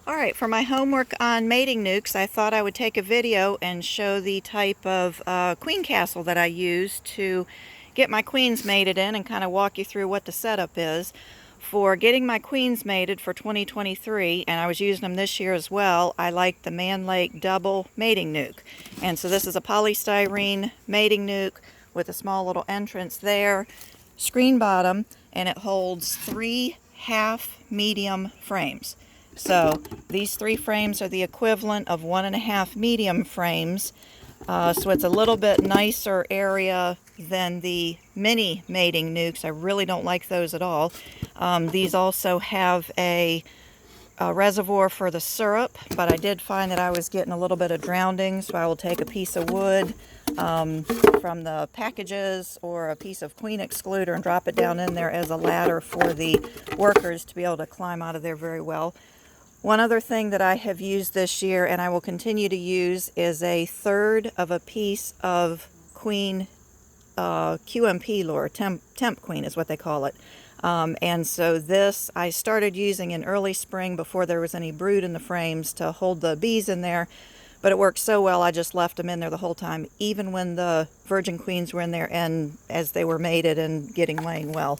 Alright, for my homework on mating nukes, I thought I would take a video and show the type of queen castle that I use to get my queens mated in and kind of walk you through what the setup is. For getting my queens mated for 2023, and I was using them this year as well, I like the Mann double mating nuke. And so this is a polystyrene mating nuke with a small little entrance there, screen bottom, and it holds 3 half medium frames. So these 3 frames are the equivalent of 1.5 medium frames. So it's a little bit nicer area than the mini mating nukes. I really don't like those at all. These also have a reservoir for the syrup, but I did find that I was getting a little bit of drowning, so I will take a piece of wood from the packages or a piece of queen excluder and drop it down in there as a ladder for the workers to be able to climb out of there very well. One other thing that I have used this year, and I will continue to use, is 1/3 of a piece of queen QMP lure, temp queen is what they call it. And so this I started using in early spring before there was any brood in the frames to hold the bees in there, but it worked so well I just left them in there the whole time, even when the virgin queens were in there and as they were mated and laying well.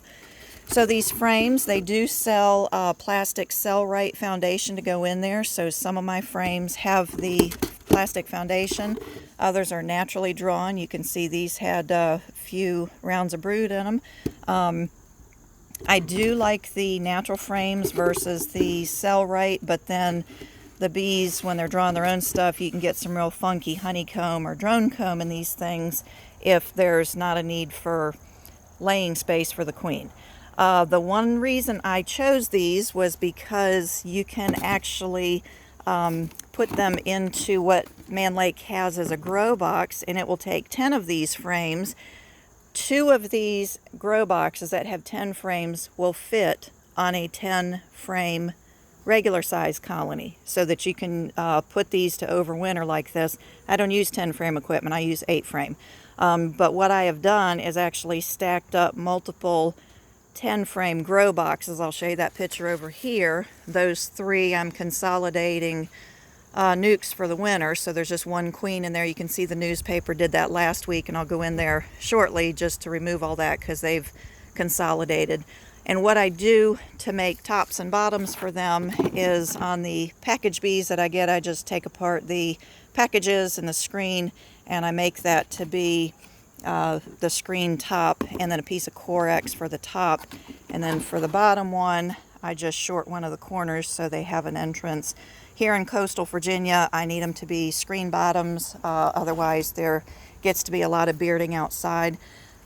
So these frames, they do sell plastic Cell-Rite foundation to go in there. So some of my frames have the plastic foundation. Others are naturally drawn. You can see these had a few rounds of brood in them. I do like the natural frames versus the Cell-Rite, but then the bees, when they're drawing their own stuff, you can get some real funky honeycomb or drone comb in these things if there's not a need for laying space for the queen. The one reason I chose these was because you can actually put them into what Mann Lake has as a grow box, and it will take 10 of these frames. 2 of these grow boxes that have 10 frames will fit on a 10 frame regular size colony, so that you can put these to overwinter like this. I don't use 10 frame equipment, I use 8 frame. But what I have done is actually stacked up multiple 10 frame grow boxes. I'll show you that picture over here. Those 3 I'm consolidating nukes for the winter, so there's just 1 queen in there. You can see the newspaper did that last week, and I'll go in there shortly just to remove all that because they've consolidated. And what I do to make tops and bottoms for them is on the package bees that I get, I just take apart the packages and the screen, and I make that to be the screen top, and then a piece of Corex for the top, and then for the bottom one I just short one of the corners so they have an entrance. Here in coastal Virginia I need them to be screen bottoms, otherwise there gets to be a lot of bearding outside.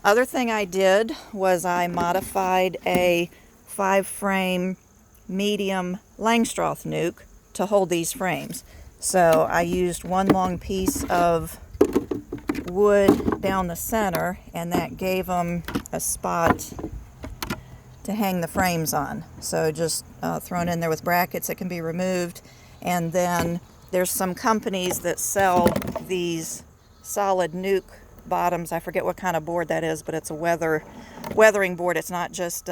Other thing I did was I modified a 5 frame medium Langstroth nuke to hold these frames. So I used 1 long piece of wood down the center, and that gave them a spot to hang the frames on. So just thrown in there with brackets that can be removed. And then there's some companies that sell these solid nuke bottoms. I forget what kind of board that is, but it's a weathering board. It's not just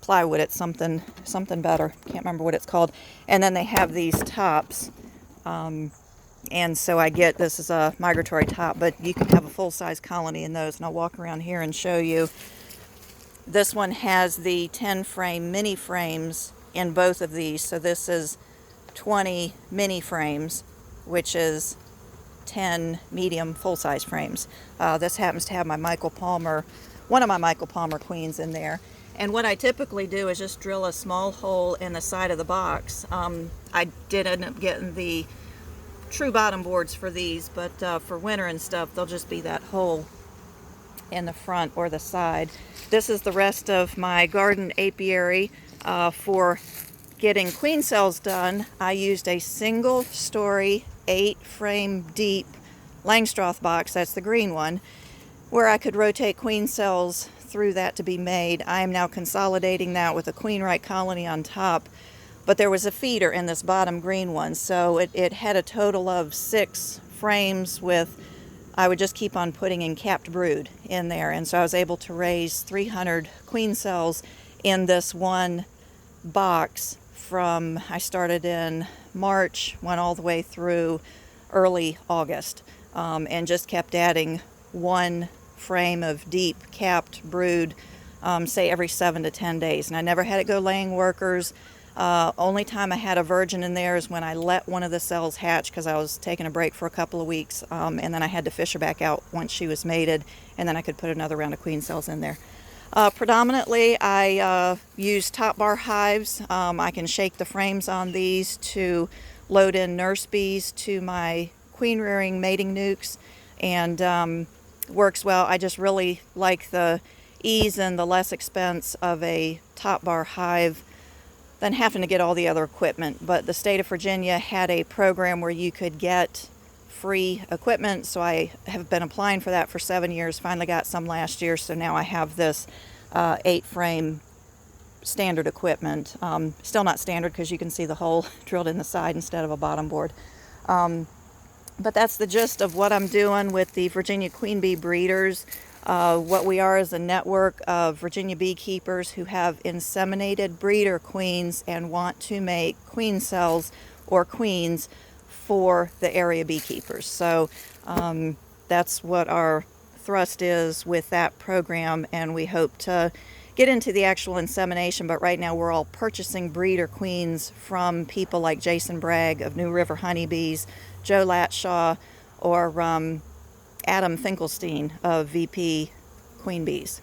plywood, it's something better. Can't remember what it's called. And then they have these tops. And so I get, this is a migratory top, but you can have a full-size colony in those, and I'll walk around here and show you. This one has the 10 frame mini frames in both of these, so this is 20 mini frames, which is 10 medium full-size frames. This happens to have my Michael Palmer, one of my Michael Palmer queens in there. And what I typically do is just drill a small hole in the side of the box. I did end up getting the true bottom boards for these, but for winter and stuff they'll just be that hole in the front or the side. This is the rest of my garden apiary. For getting queen cells done, I used a single story 8 frame deep Langstroth box, that's the green one, where I could rotate queen cells through that to be made. I am now consolidating that with a Queen-Rite colony on top. But there was a feeder in this bottom green one, so it had a total of 6 frames with, I would just keep on putting in capped brood in there, and so I was able to raise 300 queen cells in this one box I started in March, went all the way through early August, and just kept adding one frame of deep capped brood, say every 7 to 10 days. And I never had it go laying workers. Only time I had a virgin in there is when I let one of the cells hatch because I was taking a break for a couple of weeks, and then I had to fish her back out once she was mated, and then I could put another round of queen cells in there. Predominantly, I use top bar hives. I can shake the frames on these to load in nurse bees to my queen rearing mating nucs, and works well. I just really like the ease and the less expense of a top bar hive than having to get all the other equipment. But the state of Virginia had a program where you could get free equipment, so I have been applying for that for 7 years. Finally got some last year, so now I have this 8-frame standard equipment. Still not standard because you can see the hole drilled in the side instead of a bottom board. But that's the gist of what I'm doing with the Virginia queen bee breeders. What we are is a network of Virginia beekeepers who have inseminated breeder queens and want to make queen cells or queens for the area beekeepers. So that's what our thrust is with that program, and we hope to get into the actual insemination, but right now we're all purchasing breeder queens from people like Jason Bragg of New River Honeybees, Joe Latshaw, or Adam Finkelstein of VP Queen Bees.